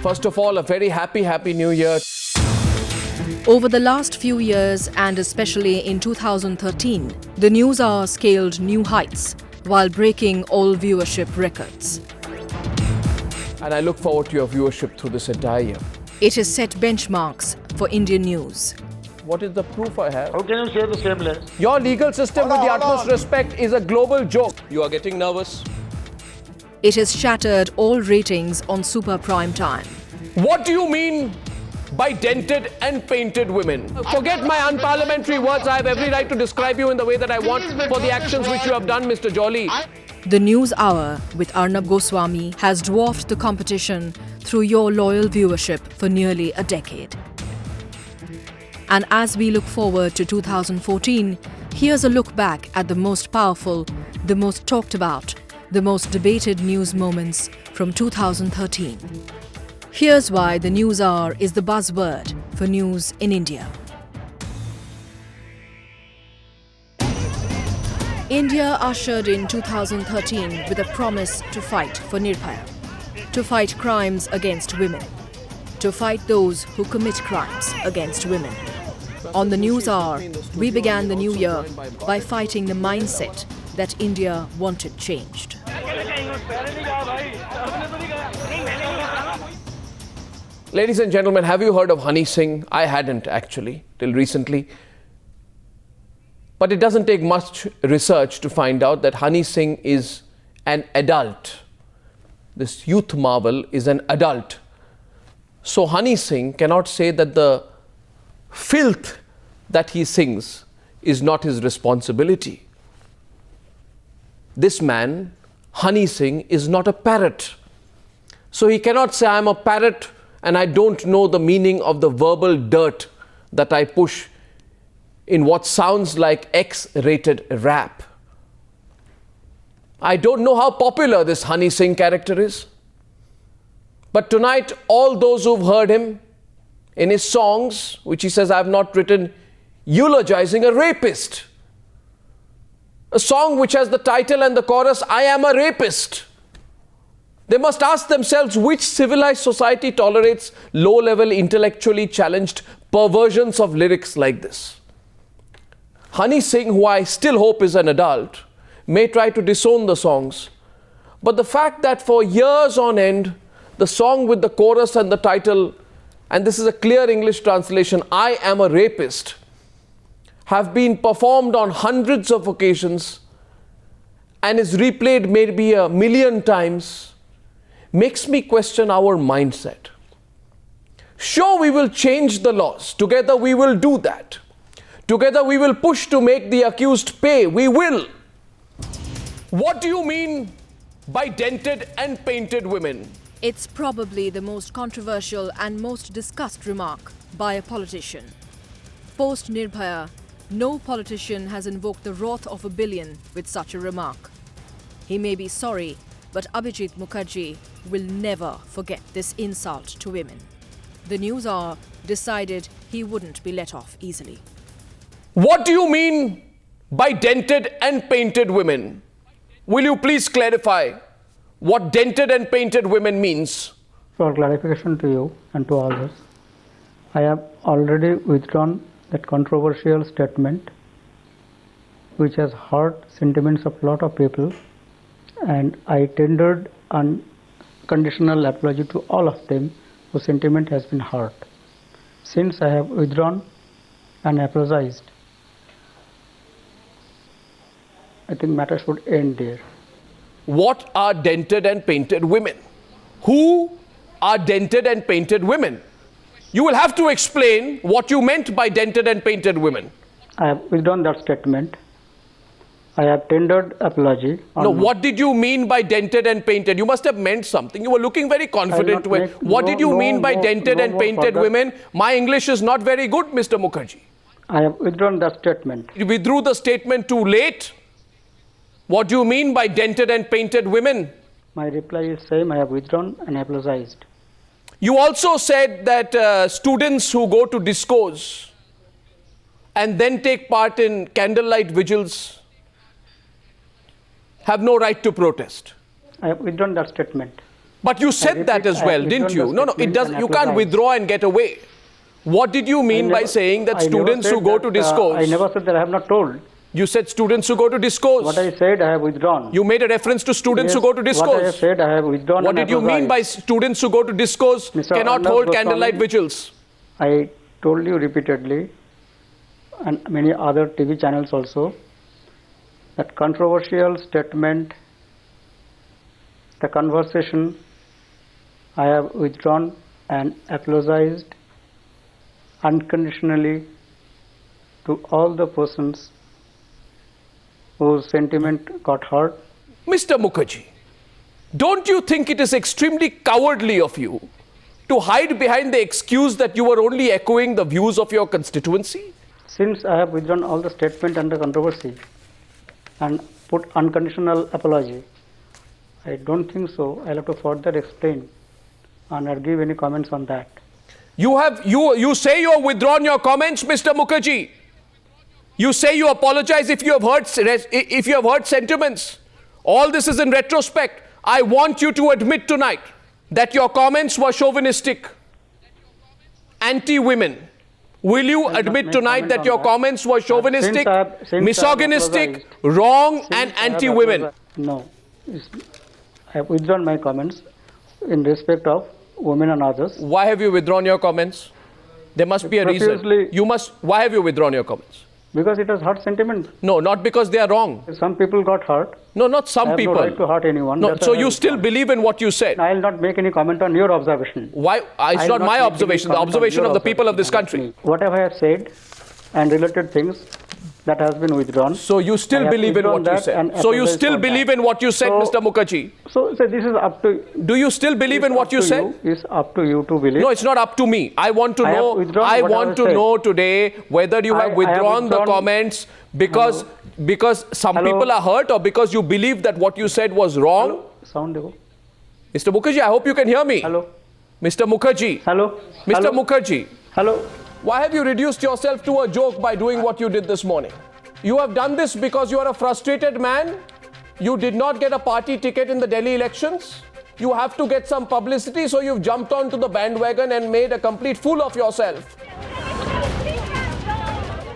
First of all, a very happy New Year. Over the last few years, and especially in 2013, the News Hour scaled new heights while breaking all viewership records. And I look forward to your viewership through this entire year. It has set benchmarks for Indian news. What is the proof I have? How can you say the same less? Your legal system, with the utmost respect, is a global joke. You are getting nervous. It has shattered all ratings on Super Prime Time. What do you mean by dented and painted women? Forget my unparliamentary words. I have every right to describe you in the way that I want for the actions which you have done, Mr. Jolly. The News Hour with Arnab Goswami has dwarfed the competition through your loyal viewership for nearly a decade. And as we look forward to 2014, here's a look back at the most powerful, the most talked about, the most debated news moments from 2013. Here's why the News Hour is the buzzword for news in India. India ushered in 2013 with a promise to fight for Nirbhaya, to fight crimes against women, to fight those who commit crimes against women. On the News Hour, we began the new year by fighting the mindset that India wanted changed. Ladies and gentlemen, have you heard of Honey Singh? I hadn't actually, till recently. But it doesn't take much research to find out that Honey Singh is an adult. This youth marvel is an adult. So Honey Singh cannot say that the filth that he sings is not his responsibility. This man, Honey Singh, is not a parrot. So he cannot say, I'm a parrot and I don't know the meaning of the verbal dirt that I push in what sounds like X-rated rap. I don't know how popular this Honey Singh character is. But tonight, all those who've heard him in his songs, which he says I have not written, eulogizing a rapist. A song which has the title and the chorus, I am a rapist. They must ask themselves which civilized society tolerates low-level, intellectually challenged perversions of lyrics like this. Honey Singh, who I still hope is an adult, may try to disown the songs. But the fact that for years on end, the song with the chorus and the title, and this is a clear English translation, I am a rapist, have been performed on hundreds of occasions and is replayed maybe 1 million times, makes me question our mindset. Sure, we will change the laws. Together we will do that. Together we will push to make the accused pay. We will. What do you mean by dented and painted women? It's probably the most controversial and most discussed remark by a politician. Post Nirbhaya, no politician has invoked the wrath of a billion with such a remark. He may be sorry, but Abhijit Mukherjee will never forget this insult to women. The News Hour decided he wouldn't be let off easily. What do you mean by dented and painted women? Will you please clarify what dented and painted women means? For clarification to you and to others, I have already withdrawn that controversial statement which has hurt sentiments of a lot of people, and I tendered unconditional apology to all of them whose sentiment has been hurt. Since I have withdrawn and apologized, I think matter should end there. What are dented and painted women? Who are dented and painted women? You will have to explain what you meant by dented and painted women. I have withdrawn that statement. I have tendered apology. No, what did you mean by dented and painted? You must have meant something. You were looking very confident. What did you mean by dented and painted women? My English is not very good, Mr. Mukherjee. I have withdrawn that statement. You withdrew the statement too late. What do you mean by dented and painted women? My reply is same. I have withdrawn and apologized. You also said that students who go to discos and then take part in candlelight vigils have no right to protest. I have withdrawn that statement. But you said that as well, didn't you? No, it doesn't. You can't withdraw and get away. What did you mean by saying that students who go to discos? I never said that. I have not told. You said students who go to discos. What I said, I have withdrawn. You made a reference to students Yes, who go to discos. What I have said, I have withdrawn. What did you mean by students who go to discos Mr. cannot Arnab hold Goswami, candlelight vigils? I told you repeatedly, and many other TV channels also, that controversial statement, the conversation, I have withdrawn and apologized unconditionally to all the persons whose sentiment got hurt. Mr. Mukherjee, don't you think it is extremely cowardly of you to hide behind the excuse that you were only echoing the views of your constituency? Since I have withdrawn all the statement under controversy and put unconditional apology, I don't think so. I'll have to further explain and I'll give any comments on that. You say you have withdrawn your comments, Mr. Mukherjee. You say you apologize if you have heard sentiments. All this is in retrospect. I want you to admit tonight that your comments were chauvinistic, anti-women. Will you admit tonight that your comments were chauvinistic, misogynistic, wrong and anti-women? No. I have withdrawn my comments in respect of women and others. Why have you withdrawn your comments? There must be a reason. Why have you withdrawn your comments? Because it has hurt sentiment. No, not because they are wrong. Some people got hurt. No, not some people. I have no right to hurt anyone. No, so you still believe in what you said? I will not make any comment on your observation. Why? It's not my observation, the observation of the people of this country. Whatever I have said and related things, that has been withdrawn. So you still believe in what you said? So you still believe in what you said, Mr. Mukherjee? So this is up to... Do you still believe in what you said? It's up to you to believe. No, it's not up to me. I want to know. I want to know today whether you have withdrawn the comments because some people are hurt or because you believe that what you said was wrong. Sound dekho. Mr. Mukherjee, I hope you can hear me. Hello. Mr. Mukherjee. Hello. Mr. Mukherjee. Hello. Why have you reduced yourself to a joke by doing what you did this morning? You have done this because you are a frustrated man. You did not get a party ticket in the Delhi elections. You have to get some publicity, so you've jumped onto the bandwagon and made a complete fool of yourself.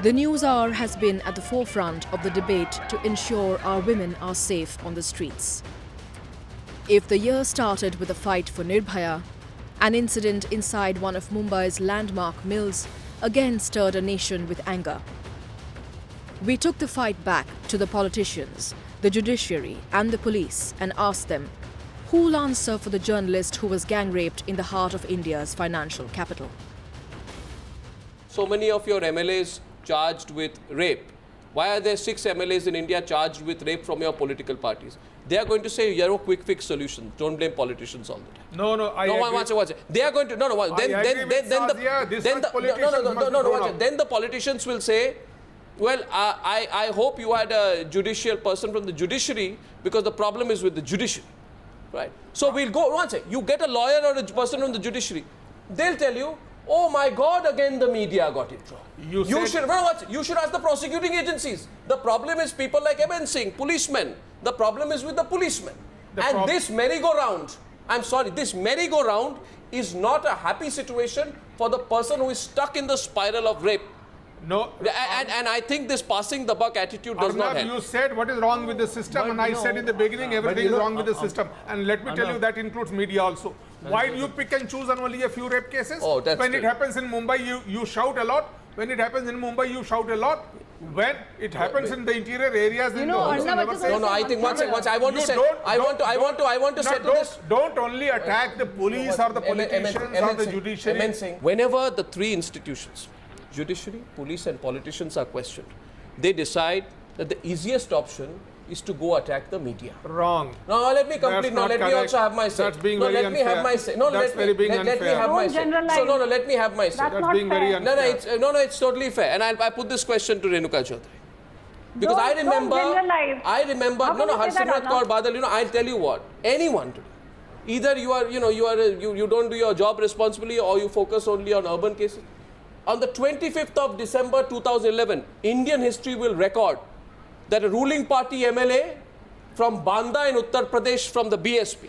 The News Hour has been at the forefront of the debate to ensure our women are safe on the streets. If the year started with a fight for Nirbhaya, an incident inside one of Mumbai's landmark mills again stirred a nation with anger. We took the fight back to the politicians, the judiciary and the police and asked them, who'll answer for the journalist who was gang raped in the heart of India's financial capital? So many of your MLAs charged with rape. Why are there 6 MLAs in India charged with rape from your political parties? They are going to say, you have a quick fix solution. Don't blame politicians all the time. They are going to, then the politicians will say, well, I hope you had a judicial person from the judiciary because the problem is with the judiciary, right? So we'll go, you get a lawyer or a person from the judiciary, they'll tell you, oh my God, again the media got it wrong. You should ask the prosecuting agencies. The problem is people like Emin Singh, policemen. The problem is with the policemen. And this merry-go-round, I'm sorry, this merry-go-round is not a happy situation for the person who is stuck in the spiral of rape. No, and I think this passing the buck attitude does not help. You said what is wrong with the system, and I said in the beginning everything is wrong with the system. And let me tell you that includes media also. Why do you pick and choose on only a few rape cases? Oh, that's when it happens in Mumbai, you shout a lot. When it happens in Mumbai, you shout a lot. When it happens in the interior areas, I think once I want to say, I want to say this. Don't only attack the police or the politicians or the judiciary. Whenever the 3 institutions, judiciary, police and politicians are questioned, they decide that the easiest option is to go attack the media. Wrong. No, let me complete. No, let me also have my say. That's being very unfair. Let me have my say. No, let me have my say. So, no, let me have my say. That's being very unfair. No, it's totally fair. And I put this question to Renuka Chaudhary. Because I remember, Harsimrat Kaur Badal, I'll tell you what, anyone today, Either you don't do your job responsibly, or you focus only on urban cases. On the 25th of December 2011, Indian history will record that a ruling party MLA from Banda in Uttar Pradesh from the BSP,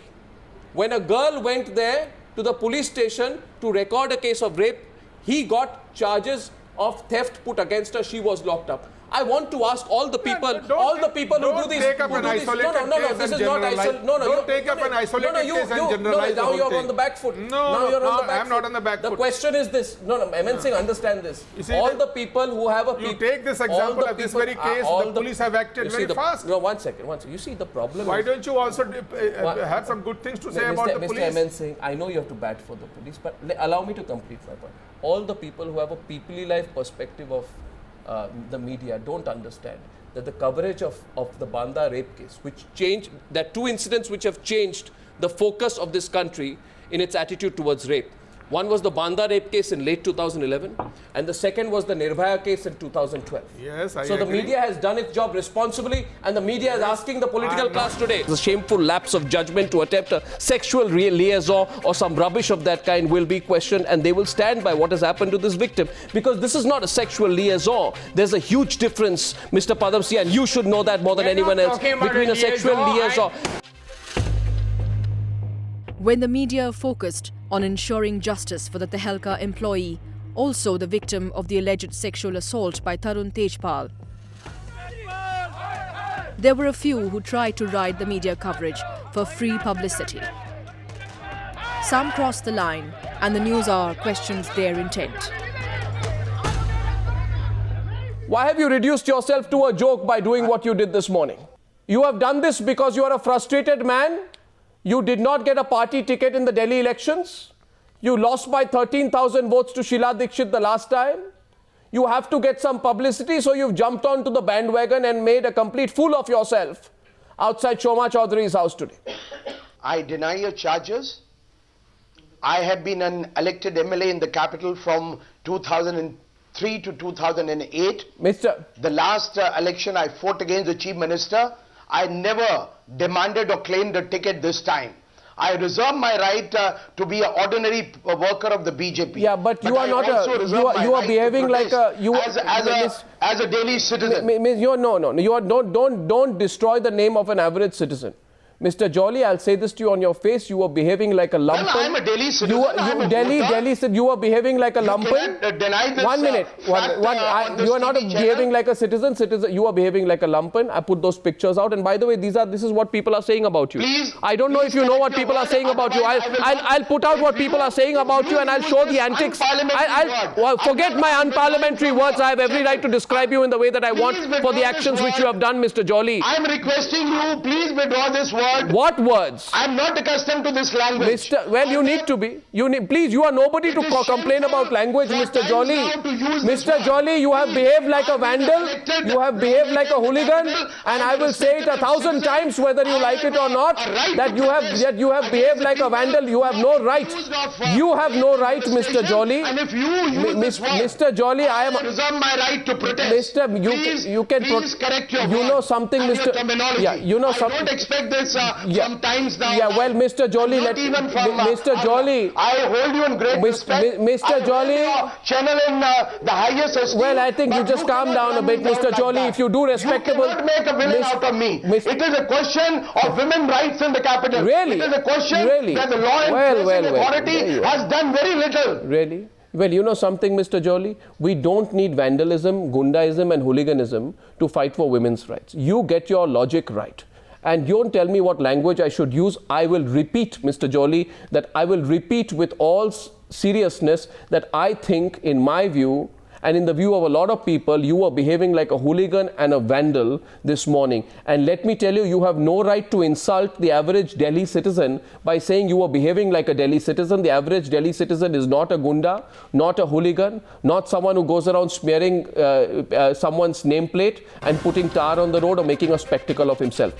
when a girl went there to the police station to record a case of rape, he got charges of theft put against her. She was locked up. I want to ask all the people, who do this. Take up an isolated case this and is not generalize. Don't take up an isolated case and generalize. Now you're on the back foot. I'm not on the back foot. The question is this. MN Singh, understand this. All the people who have a... You take this example of this very case, the police have acted very fast. No, one second. You see, the problem Why don't you also have some good things to say about the police? Mr. MN Singh, I know you have to bat for the police, but allow me to complete my point. All the people who have a peoply life perspective of the media don't understand that the coverage of the Banda rape case, there are two incidents which have changed the focus of this country in its attitude towards rape. One was the Banda rape case in late 2011, and the second was the Nirbhaya case in 2012. Yes, I agree. The media has done its job responsibly, and the media is asking the political class today. The shameful lapse of judgment to attempt a sexual liaison or some rubbish of that kind will be questioned, and they will stand by what has happened to this victim, because this is not a sexual liaison. There's a huge difference, Mr. Padamsee, and you should know that more than anyone else, between a sexual liaison. When the media focused on ensuring justice for the Tehelka employee, also the victim of the alleged sexual assault by Tarun Tejpal, there were a few who tried to ride the media coverage for free publicity. Some crossed the line, and the news hour questions their intent. Why have you reduced yourself to a joke by doing what you did this morning? You have done this because you are a frustrated man. You did not get a party ticket in the Delhi elections. You lost by 13,000 votes to Sheila Dikshit the last time. You have to get some publicity, so you've jumped onto the bandwagon and made a complete fool of yourself outside Shoma Chaudhary's house today. I deny your charges. I have been an elected MLA in the capital from 2003 to 2008. The last election I fought against the Chief Minister. I never demanded or claimed a ticket this time. I reserve my right to be an ordinary worker of the BJP. Yeah, but you are not you are behaving like a as a Delhi citizen. Don't destroy the name of an average citizen. Mr. Jolly, I'll say this to you on your face. You were behaving like a lumpen. Well, I'm a Delhi citizen. Delhi said you were behaving like a lumpen. Deny this. 1 minute. You are not behaving like a citizen. You are behaving like a lumpen. I put those pictures out. And by the way, this is what people are saying about you. Please, I don't know if you know what people are saying about you. I'll put out what people are saying about you, and I'll show the antics. Forget my unparliamentary words. I have every right to describe you in the way that I want for the actions which you have done, Mr. Jolly. I'm requesting you, please withdraw this word. What words? I'm not accustomed to this language. You need to be. Please, you are nobody to complain about language, Mr. Jolly. Mr. Jolly, you have behaved like a vandal. You have behaved like a hooligan. And I will say it 1,000 times, whether you like it or not, that you have behaved like a vandal. You have no right. You have no right, Mr. Jolly. And if you use Mr. Jolly, I am... reserve my right to protest. Please correct your You know something, Mr. Yeah, you know something. I don't expect this sometimes now. Yeah, well, Mr. Jolly, Mr. Jolly. I hold you in great respect. Mr. Jolly. Channel in the highest esteem. Well, I think you just calm down a bit, Mr. Jolly. If you do respectable... You cannot make a villain out of me. It is a question of women's rights in the capital. Really? It is a question that the law enforcement authority has done very little. Really? Well, you know something, Mr. Jolly? We don't need vandalism, gundaism and hooliganism to fight for women's rights. You get your logic right. And don't tell me what language I should use. I will repeat, Mr. Jolly, that I will repeat with all seriousness that I think, in my view, and in the view of a lot of people, you were behaving like a hooligan and a vandal this morning. And let me tell you, you have no right to insult the average Delhi citizen by saying you were behaving like a Delhi citizen. The average Delhi citizen is not a gunda, not a hooligan, not someone who goes around smearing someone's nameplate and putting tar on the road or making a spectacle of himself.